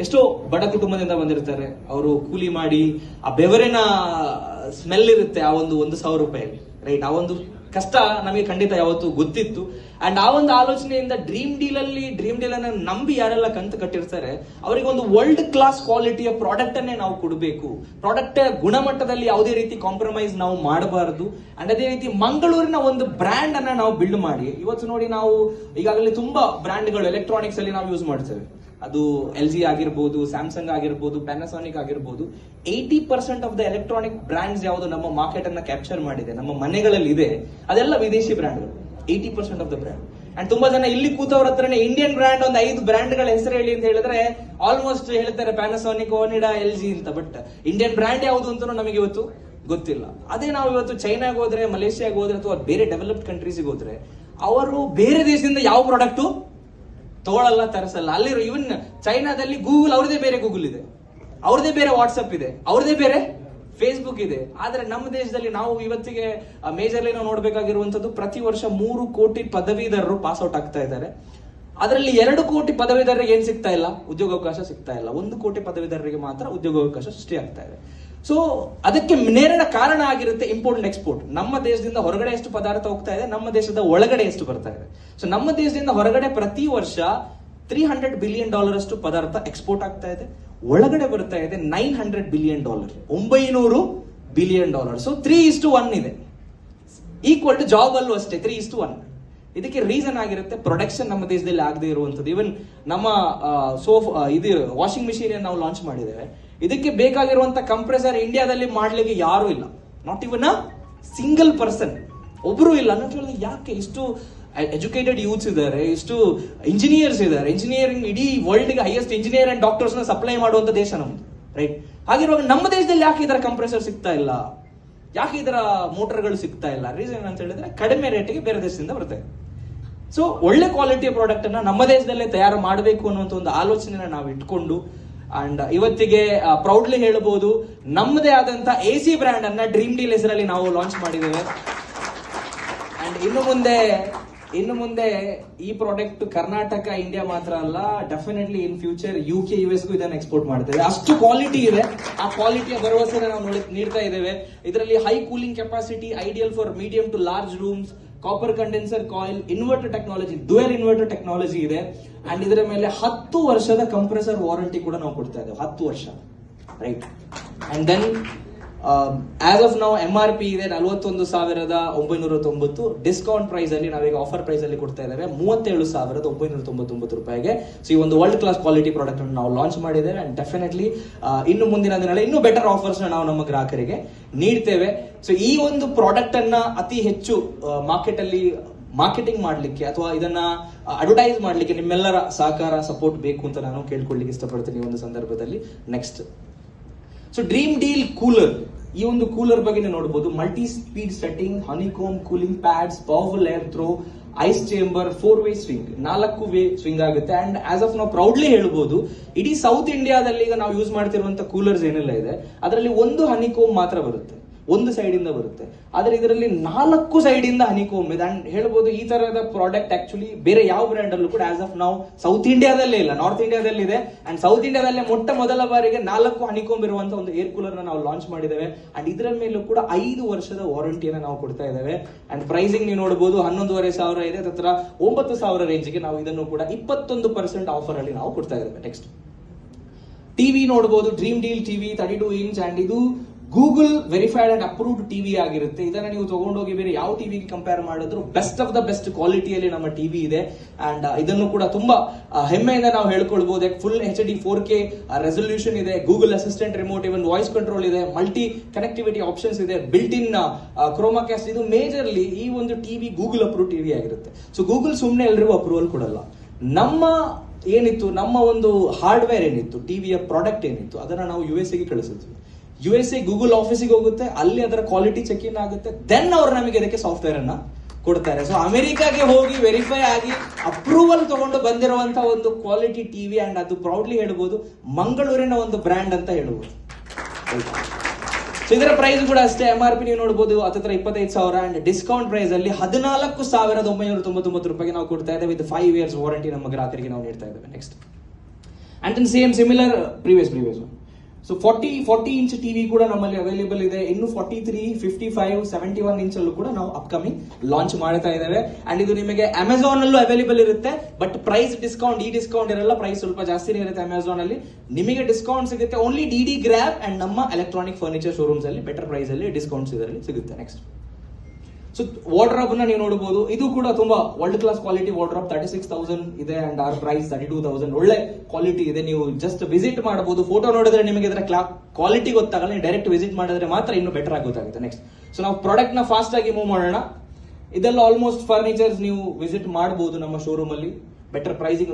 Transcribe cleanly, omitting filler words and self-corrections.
ಎಷ್ಟೋ ಬಡ ಕುಟುಂಬದಿಂದ ಬಂದಿರ್ತಾರೆ. ಅವರು ಕೂಲಿ ಮಾಡಿ ಆ ಬೆವರಿನ ಸ್ಮೆಲ್ ಇರುತ್ತೆ ಆ ಒಂದು 1,000 ರೂಪಾಯಲ್ಲಿ, ರೈಟ್? ಆ ಒಂದು ಕಷ್ಟ ನಮಗೆ ಖಂಡಿತ ಯಾವತ್ತು ಗೊತ್ತಿತ್ತು. ಅಂಡ್ ಆ ಒಂದು ಆಲೋಚನೆಯಿಂದ ಡ್ರೀಮ್ ಡೀಲ್ ಅನ್ನ ನಂಬಿ ಯಾರೆಲ್ಲ ಕಂತು ಕಟ್ಟಿರ್ತಾರೆ ಅವರಿಗೆ ಒಂದು ವರ್ಲ್ಡ್ ಕ್ಲಾಸ್ ಕ್ವಾಲಿಟಿಯ ಪ್ರಾಡಕ್ಟ್ ಅನ್ನೇ ನಾವು ಕೊಡಬೇಕು. ಪ್ರಾಡಕ್ಟ್ ಗುಣಮಟ್ಟದಲ್ಲಿ ಯಾವುದೇ ರೀತಿ ಕಾಂಪ್ರಮೈಸ್ ನಾವು ಮಾಡಬಾರದು. ಅಂಡ್ ಅದೇ ರೀತಿ ಮಂಗಳೂರಿನ ಒಂದು ಬ್ರ್ಯಾಂಡ್ ಅನ್ನ ನಾವು ಬಿಲ್ಡ್ ಮಾಡಿ, ಇವತ್ತು ನೋಡಿ ನಾವು ಈಗಾಗಲೇ ತುಂಬಾ ಬ್ರ್ಯಾಂಡ್ಗಳು ಎಲೆಕ್ಟ್ರಾನಿಕ್ಸ್ ಅಲ್ಲಿ ನಾವು ಯೂಸ್ ಮಾಡ್ತೇವೆ. ಅದು LG ಆಗಿರ್ಬೋದು, ಸ್ಯಾಮ್ಸಂಗ್ ಆಗಿರ್ಬೋದು, ಪ್ಯಾನಾಸೋನಿಕ್ ಆಗಿರ್ಬೋದು. 80% ಆಫ್ ದ ಎಲೆಕ್ಟ್ರಾನಿಕ್ ಬ್ರ್ಯಾಂಡ್ಸ್ ಯಾವುದು ನಮ್ಮ ಮಾರ್ಕೆಟ್ ಅನ್ನ ಕ್ಯಾಪ್ಚರ್ ಮಾಡಿದೆ, ನಮ್ಮ ಮನೆಗಳಲ್ಲಿ ಇದೆ, ಅದೆಲ್ಲ ವಿದೇಶಿ ಬ್ರ್ಯಾಂಡ್ಗಳು. 80% ಆಫ್ ದ ಬ್ರ್ಯಾಂಡ್. ಅಂಡ್ ತುಂಬಾ ಜನ ಇಲ್ಲಿ ಕೂತವ್ರ ಹತ್ರನೇ ಇಂಡಿಯನ್ ಬ್ರ್ಯಾಂಡ್ ಒಂದು 5 ಬ್ರ್ಯಾಂಡ್ಗಳ ಹೆಸರು ಹೇಳಿ ಅಂತ ಹೇಳಿದ್ರೆ ಆಲ್ಮೋಸ್ಟ್ ಹೇಳ್ತಾರೆ ಪ್ಯಾನಾಸೋನಿಕ್, ಓನಿಡಾ, LG ಅಂತ. ಬಟ್ ಇಂಡಿಯನ್ ಬ್ರ್ಯಾಂಡ್ ಯಾವುದು ಅಂತ ನಮಗೆ ಇವತ್ತು ಗೊತ್ತಿಲ್ಲ. ಅದೇ ನಾವು ಇವತ್ತು ಚೈನಾಗ ಹೋದ್ರೆ, ಮಲೇಷಿಯಾಗ ಹೋದ್ರೆ, ಅಥವಾ ಬೇರೆ ಡೆವಲಪ್ಡ್ ಕಂಟ್ರೀಸ್ಗೆ ಹೋದ್ರೆ ಅವರು ಬೇರೆ ದೇಶದಿಂದ ಯಾವ ಪ್ರಾಡಕ್ಟ್ ತಗೊಳ್ಳಲ್ಲ, ತರಿಸಲ್ಲ. ಅಲ್ಲಿರೋ ಇವನ್ ಚೈನಾದಲ್ಲಿ ಗೂಗಲ್ ಅವ್ರದೇ ಬೇರೆ ಗೂಗಲ್ ಇದೆ, ಅವ್ರದೇ ಬೇರೆ ವಾಟ್ಸಪ್ ಇದೆ, ಅವ್ರದೇ ಬೇರೆ ಫೇಸ್ಬುಕ್ ಇದೆ. ಆದ್ರೆ ನಮ್ಮ ದೇಶದಲ್ಲಿ ನಾವು ಇವತ್ತಿಗೆ ಮೇಜರ್ಲಿ ನಾವು ನೋಡ್ಬೇಕಾಗಿರುವಂತದ್ದು ಪ್ರತಿ ವರ್ಷ 3 ಕೋಟಿ ಪದವೀಧರರು ಪಾಸ್ ಔಟ್ ಆಗ್ತಾ ಇದ್ದಾರೆ. ಅದರಲ್ಲಿ 2 ಕೋಟಿ ಪದವೀಧರರಿಗೆ ಏನ್ ಸಿಗ್ತಾ ಇಲ್ಲ, ಉದ್ಯೋಗಾವಕಾಶ ಸಿಗ್ತಾ ಇಲ್ಲ. 1 ಕೋಟಿ ಪದವೀಧರರಿಗೆ ಮಾತ್ರ ಉದ್ಯೋಗಾವಕಾಶ ಸೃಷ್ಟಿ ಆಗ್ತಾ ಇದೆ. ಸೊ ಅದಕ್ಕೆ ನೇರನ ಕಾರಣ ಆಗಿರುತ್ತೆ ಇಂಪೋರ್ಟ್ ಅಂಡ್ ಎಕ್ಸ್ಪೋರ್ಟ್. ನಮ್ಮ ದೇಶದಿಂದ ಹೊರಗಡೆ ಎಷ್ಟು ಪದಾರ್ಥ ಹೋಗ್ತಾ ಇದೆ, ನಮ್ಮ ದೇಶದ ಒಳಗಡೆ ಎಷ್ಟು ಬರ್ತಾ ಇದೆ. ಸೊ ನಮ್ಮ ದೇಶದಿಂದ ಹೊರಗಡೆ ಪ್ರತಿ ವರ್ಷ $300 ಬಿಲಿಯನ್ ಅಷ್ಟು ಪದಾರ್ಥ ಎಕ್ಸ್ಪೋರ್ಟ್ ಆಗ್ತಾ ಇದೆ. ಒಳಗಡೆ ಬರ್ತಾ ಇದೆ $900 ಬಿಲಿಯನ್, $900 ಬಿಲಿಯನ್. ಸೊ 3:1 ಇದೆ. ಈಕ್ವಲ್ ಟು ಜಾಬ್ ಅಲ್ಲೂ ಅಷ್ಟೇ 3:1. ಇದಕ್ಕೆ ರೀಸನ್ ಆಗಿರುತ್ತೆ ಪ್ರೊಡಕ್ಷನ್ ನಮ್ಮ ದೇಶದಲ್ಲಿ ಆಗದೆ ಇರುವಂತದ್ದು. ಇವನ್ ನಮ್ಮ ಇದು ವಾಷಿಂಗ್ ಮಿಷಿನ್ ನಾವು ಲಾಂಚ್ ಮಾಡಿದ್ದೇವೆ. ಇದಕ್ಕೆ ಬೇಕಾಗಿರುವಂತ ಕಂಪ್ರೆಸರ್ ಇಂಡಿಯಾದಲ್ಲಿ ಮಾಡ್ಲಿಕ್ಕೆ ಯಾರು ಇಲ್ಲ, not even a single person, ಒಬ್ರು ಇಲ್ಲ. ನಾನು ಕೇಳಿದ್ರೆ ಯಾಕೆ ಇಷ್ಟು ಎಜುಕೇಟೆಡ್ ಯೂತ್ಸ್ ಇದ್ದಾರೆ, ಇಷ್ಟು ಇಂಜಿನಿಯರ್ಸ್ ಇದ್ದಾರೆ, ಇಂಜಿನಿಯರಿಂಗ್ ಇಡೀ ವರ್ಲ್ಡ್ ಗೆ ಹೈಯೆಸ್ಟ್ ಇಂಜಿನಿಯರ್ ಅಂಡ್ ಡಾಕ್ಟರ್ಸ್ ನ ಸಪ್ಲೈ ಮಾಡುವಂತ ದೇಶ ನಮ್ದು, ರೈಟ್? ಹಾಗಿರುವಾಗ ನಮ್ಮ ದೇಶದಲ್ಲಿ ಯಾಕೆ ಇದರ ಕಂಪ್ರೆಸರ್ ಸಿಗ್ತಾ ಇಲ್ಲ, ಯಾಕೆ ಇದರ ಮೋಟರ್ಗಳು ಸಿಗ್ತಾ ಇಲ್ಲ? ರೀಸನ್ ಅಂತ ಹೇಳಿದ್ರೆ ಕಡಿಮೆ ರೇಟಿಗೆ ಬೇರೆ ದೇಶದಿಂದ ಬರ್ತದೆ. ಸೊ ಒಳ್ಳೆ ಕ್ವಾಲಿಟಿಯ ಪ್ರಾಡಕ್ಟ್ ಅನ್ನ ನಮ್ಮ ದೇಶದಲ್ಲೇ ತಯಾರು ಮಾಡಬೇಕು ಅನ್ನುವಂಥ ಒಂದು ಆಲೋಚನೆನ ನಾವು ಇಟ್ಕೊಂಡು ಅಂಡ್ ಇವತ್ತಿಗೆ ಪ್ರೌಡ್ಲಿ ಹೇಳಬಹುದು ನಮ್ಮದೇ ಆದಂತ AC ಬ್ರ್ಯಾಂಡ್ ಅನ್ನ ಡ್ರೀಮ್ ಡೀಲ್ ಹೆಸರಲ್ಲಿ ನಾವು ಲಾಂಚ್ ಮಾಡಿದ್ದೇವೆ. ಅಂಡ್ ಇನ್ನು ಮುಂದೆ ಈ ಪ್ರಾಡಕ್ಟ್ ಕರ್ನಾಟಕ, ಇಂಡಿಯಾ ಮಾತ್ರ ಅಲ್ಲ, definitely in future UK, US ಗೂ ಇದನ್ನು ಎಕ್ಸ್ಪೋರ್ಟ್ ಮಾಡ್ತೇವೆ. ಅಷ್ಟು ಕ್ವಾಲಿಟಿ ಇದೆ. ಆ ಕ್ವಾಲಿಟಿಯ ಭರವಸೆನ ನಾವು ನೀಡ್ತಾ ಇದ್ದೇವೆ. ಇದರಲ್ಲಿ high cooling capacity, ideal for medium to large rooms, copper condenser coil, inverter technology, dual inverter technology ಇದೆ. ಅಂಡ್ ಇದರ ಮೇಲೆ 10 ವರ್ಷದ ಕಂಪ್ರೆಸರ್ ವಾರಂಟಿ ಕೂಡ ನಾವು ಕೊಡ್ತಾ ಇದ್ದೇವೆ. 10 ವರ್ಷ, right? And then as of ನಾವು MRP ಇದೆ 41,990. ಡಿಸ್ಕೌಂಟ್ ಪ್ರೈಸ್ ಅಲ್ಲಿ ನಾವೀಗ ಆಫರ್ ಪ್ರೈಸ್ ಅಲ್ಲಿ ಕೊಡ್ತಾ ಇದ್ದೇವೆ 37,999 ರೂಪಾಯಿಗೆ. ಸೊ ಈ ಒಂದು ವರ್ಲ್ಡ್ ಕ್ಲಾಸ್ ಕ್ವಾಲಿಟಿ ಪ್ರಾಡಕ್ಟ್ ಅನ್ನು ನಾವು ಲಾಂಚ್ ಮಾಡಿದ್ದೇವೆ. ಅಂಡ್ ಡೆಫಿನೆಟ್ಲಿ ಇನ್ನು ಮುಂದಿನ ದಿನಗಳಲ್ಲಿ ಇನ್ನೂ ಬೆಟರ್ ಆಫರ್ಸ್ ನಾವು ನಮ್ಮ ಗ್ರಾಹಕರಿಗೆ ನೀಡ್ತೇವೆ. ಸೊ ಈ ಒಂದು ಪ್ರಾಡಕ್ಟ್ ಅನ್ನ ಅತಿ ಹೆಚ್ಚು ಮಾರ್ಕೆಟ್ ಅಲ್ಲಿ ಮಾರ್ಕೆಟಿಂಗ್ ಮಾಡ್ಲಿಕ್ಕೆ ಅಥವಾ ಇದನ್ನ ಅಡ್ವರ್ಟೈಸ್ ಮಾಡ್ಲಿಕ್ಕೆ ನಿಮ್ಮೆಲ್ಲರ ಸಹಕಾರ, ಸಪೋರ್ಟ್ ಬೇಕು ಅಂತ ನಾನು ಕೇಳ್ಕೊಳ್ಳಿಕ್ಕೆ ಇಷ್ಟಪಡ್ತೀನಿ ಈ ಒಂದು ಸಂದರ್ಭದಲ್ಲಿ. Next, so dream deal cooler, ಈ ಒಂದು ಕೂಲರ್ ಬಗ್ಗೆ ನೀವು ನೋಡಬಹುದು. Multi speed setting, ಹನಿಕೋಮ್ cooling pads, powerful air throw, ice chamber, 4-ವೇ swing, 4-ವೇ swing ಆಗುತ್ತೆ. ಅಂಡ್ ಆಸ್ ಆಫ್ ನಾವು ಪ್ರೌಡ್ಲಿ ಹೇಳ್ಬೋದು ಇಡೀ ಸೌತ್ ಇಂಡಿಯಾದಲ್ಲಿ ಈಗ ನಾವು ಯೂಸ್ ಮಾಡ್ತಿರುವಂತ ಕೂಲರ್ಸ್ ಏನೆಲ್ಲ ಇದೆ ಅದರಲ್ಲಿ ಒಂದು ಹನಿಕೋಮ್ ಮಾತ್ರ ಬರುತ್ತೆ, ಒಂದು ಸೈಡ್ ಇಂದ ಬರುತ್ತೆ. ಆದ್ರೆ ಇದರಲ್ಲಿ 4 ಸೈಡ್ ಇಂದ ಹನಿಕೋಮ್ ಇದೆ. ಅಂಡ್ ಹೇಳ್ಬೋದು ಈ ತರಹದ ಪ್ರಾಡಕ್ಟ್ ಆಕ್ಚುಲಿ ಬೇರೆ ಯಾವ ಬ್ರ್ಯಾಂಡ್ ಅಲ್ಲೂ ಕೂಡ ಆಸ್ ಆಫ್ ನಾವು ಸೌತ್ ಇಂಡಿಯಾದಲ್ಲೇ ಇಲ್ಲ, ನಾರ್ತ್ ಇಂಡಿಯಾದಲ್ಲಿ ಇದೆ. ಅಂಡ್ ಸೌತ್ ಇಂಡಿಯಾದಲ್ಲೇ ಮೊದಲ ಬಾರಿಗೆ 4 ಹನಿಕೋಮ್ ಇರುವಂತ ಒಂದು ಏರ್ ಕೂಲರ್ ನಾವು ಲಾಂಚ್ ಮಾಡಿದ್ದೇವೆ. ಅಂಡ್ ಇದರ ಮೇಲೂ ಕೂಡ 5 ವರ್ಷದ ವಾರಂಟಿಯನ್ನು ನಾವು ಕೊಡ್ತಾ ಇದ್ದೇವೆ. ಅಂಡ್ ಪ್ರೈಸಿಂಗ್ ನೀವು ನೋಡಬಹುದು 11,500 ಇದೆ, ಅದರ 9,000 ರೇಂಜ್ಗೆ ನಾವು ಇದನ್ನು ಕೂಡ 21% ಆಫರ್ ಅಲ್ಲಿ ನಾವು ಕೊಡ್ತಾ ಇದ್ದೇವೆ. ನೆಕ್ಸ್ಟ್, ಟಿವಿ ನೋಡಬಹುದು. Dream deal TV 32 inch and ಇದು Google verified and approved TV ಆಗಿರುತ್ತೆ. ಇದನ್ನ ನೀವು ತಗೊಂಡೋಗಿ ಬೇರೆ ಯಾವ ಟಿವಿಗೆ ಕಂಪೇರ್ ಮಾಡಿದ್ರು ಬೆಸ್ಟ್ ಆಫ್ ದ ಬೆಸ್ಟ್ ಕ್ವಾಲಿಟಿಯಲ್ಲಿ ನಮ್ಮ ಟಿವಿ ಇದೆ. ಅಂಡ್ ಇದನ್ನು ಕೂಡ ತುಂಬಾ ಹೆಮ್ಮೆಯಿಂದ ನಾವು ಹೇಳ್ಕೊಳ್ಬಹುದು. ಫುಲ್ HD 4K ರೆಸಲ್ಯೂಷನ್ ಇದೆ, Google assistant remote, even voice control ಇದೆ, ಮಲ್ಟಿ ಕನೆಕ್ಟಿವಿಟಿ ಆಪ್ಷನ್ಸ್ ಇದೆ, ಬಿಲ್ಟ್ ಇನ್ ಕ್ರೋಮಾಕಾಸ್ಟ್. ಇದು ಮೇಜರ್ಲಿ ಈ ಒಂದು ಟಿವಿ ಗೂಗಲ್ ಅಪ್ರೂವ್ ಟಿವಿ ಆಗಿರುತ್ತೆ. ಸೊ ಗೂಗಲ್ ಸುಮ್ಮನೆ ಎಲ್ರಿಗೂ ಅಪ್ರೂವಲ್ ಕೊಡಲ್ಲ. ನಮ್ಮ ಒಂದು ಹಾರ್ಡ್ವೇರ್ ಏನಿತ್ತು, ಟಿವಿಯ ಪ್ರಾಡಕ್ಟ್ ಏನಿತ್ತು, ಅದನ್ನ ನಾವು USA ಗೆ ಕಳಿಸಿದ್ವಿ. USA ಗೂಗಲ್ ಆಫೀಸಿಗೆ ಹೋಗುತ್ತೆ, ಅಲ್ಲಿ ಅದರ ಕ್ವಾಲಿಟಿ ಚೆಕ್ ಇನ್ ಆಗುತ್ತೆ, ದೆನ್ ಅವ್ರು ನಮಗೆ ಅದಕ್ಕೆ ಸಾಫ್ಟ್ವೇರ್ ಅನ್ನ ಕೊಡ್ತಾರೆ. ಸೊ ಅಮೆರಿಕಾಗೆ ಹೋಗಿ ವೆರಿಫೈ ಆಗಿ ಅಪ್ರೂವಲ್ ತಗೊಂಡು ಬಂದಿರುವಂತ ಒಂದು ಕ್ವಾಲಿಟಿ ಟಿವಿ. ಅಂಡ್ ಅದು ಪ್ರೌಡ್ಲಿ ಹೇಳ್ಬೋದು ಮಂಗಳೂರಿನ ಒಂದು ಬ್ರ್ಯಾಂಡ್ ಅಂತ ಹೇಳ್ಬೋದು. ಸೊ ಇದರ ಪ್ರೈಸ್ ಕೂಡ ಅಷ್ಟೇ, MRP ನೀವು ನೋಡಬಹುದು 25,000 ಅಂಡ್ ಡಿಸ್ಕೌಂಟ್ ಪ್ರೈಸ್ ಅಲ್ಲಿ 14,999 ರೂಪಾಯಿಗೆ ನಾವು ಕೊಡ್ತಾ ಇದ್ದೇವೆ. ವಿತ್ 5 years ವಾರಂಟಿ ನಮ್ಮ ಗ್ರಾಹಕರಿಗೆ ನಾವು ನೀಡ್ತಾ ಇದ್ದೇವೆ. Next, and then same similar previous so 40 inch TV ಕೂಡ ನಮ್ಮಲ್ಲಿ ಅವೈಲೇಬಲ್ ಇದೆ. ಇನ್ನು 43, 55, 71 ಇಂಚ್ ಅಲ್ಲೂ ಕೂಡ ನಾವು ಅಪ್ಕಮಿಂಗ್ ಲಾಂಚ್ ಮಾಡ್ತಾ ಇದ್ದೇವೆ. ಅಂಡ್ ಇದು ನಿಮಗೆ ಅಮೆಝಾನ್ ಅಲ್ಲೂ ಅವೈಲೇಬಲ್ ಇರುತ್ತೆ, ಬಟ್ ಪ್ರೈಸ್ ಡಿಸ್ಕೌಂಟ್ ಇರಲ್ಲ, ಪ್ರೈಸ್ ಸ್ವಲ್ಪ ಜಾಸ್ತಿನೇ ಇರುತ್ತೆ ಅಮೆಝಾನ್ ಅಲ್ಲಿ. ನಿಮಗೆ ಡಿಸ್ಕೌಂಟ್ ಸಿಗುತ್ತೆ ಓನ್ಲಿ ಡಿ ಗ್ರ್ಯಾಬ್ ಅಂಡ್ ನಮ್ಮ ಎಲೆಕ್ಟ್ರಾನಿಕ್ ಫರ್ನಿಚರ್ ಶೋರೂಮ್ಸ್ ಅಲ್ಲಿ ಬೆಟರ್ ಪ್ರೈಸ್ ಅಲ್ಲಿ ಡಿಸ್ಕೌಂಟ್ಸ್ ಇದರಲ್ಲಿ ಸಿಗುತ್ತೆ. ನೆಕ್ಸ್ಟ್ ಸೊ ವಾರ್ಡ್ರಾಬ್ ನ ನೀವು ನೋಡಬಹುದು, ಇದು ಕೂಡ ತುಂಬಾ ವರ್ಲ್ಡ್ ಕ್ಲಾಸ್ ಕ್ವಾಲಿಟಿ ವಾರ್ಡ್ರಾಬ್. 36,000 ಇದೆ ಅಂಡ್ ಆರ್ ಪ್ರೈಸ್ 32,000. ಒಳ್ಳೆ ಕ್ವಾಲಿಟಿ ಇದೆ, ನೀವು ಜಸ್ಟ್ ವಿಸಿಟ್ ಮಾಡಬಹುದು. ಫೋಟೋ ನೋಡಿದ್ರೆ ನಿಮಗೆ ಇದರ ಕ್ವಾಲಿಟಿ ಗೊತ್ತಾಗಲ್ಲ, ನೀವು ಡೈರೆಕ್ಟ್ ವಿಸಿಟ್ ಮಾಡಿದ್ರೆ ಮಾತ್ರ ಇನ್ನು ಬೆಟರ್ ಆಗಿ ಗೊತ್ತಾಗುತ್ತೆ. ನೆಕ್ಸ್ಟ್ ಸೊ ನಾವು ಪ್ರಾಡಕ್ಟ್ ನ ಫಾಸ್ಟ್ ಆಗಿ ಮೂವ್ ಮಾಡೋಣ. ಇದೆಲ್ಲ ಆಲ್ಮೋಸ್ಟ್ ಫರ್ನಿಚರ್ಸ್ ನೀವು ವಿಸಿಟ್ ಮಾಡಬಹುದು ನಮ್ಮ ಶೋರೂಮ್ ಅಲ್ಲಿ, ಬೆಟರ್ ಪ್ರೈಸಿಂಗ್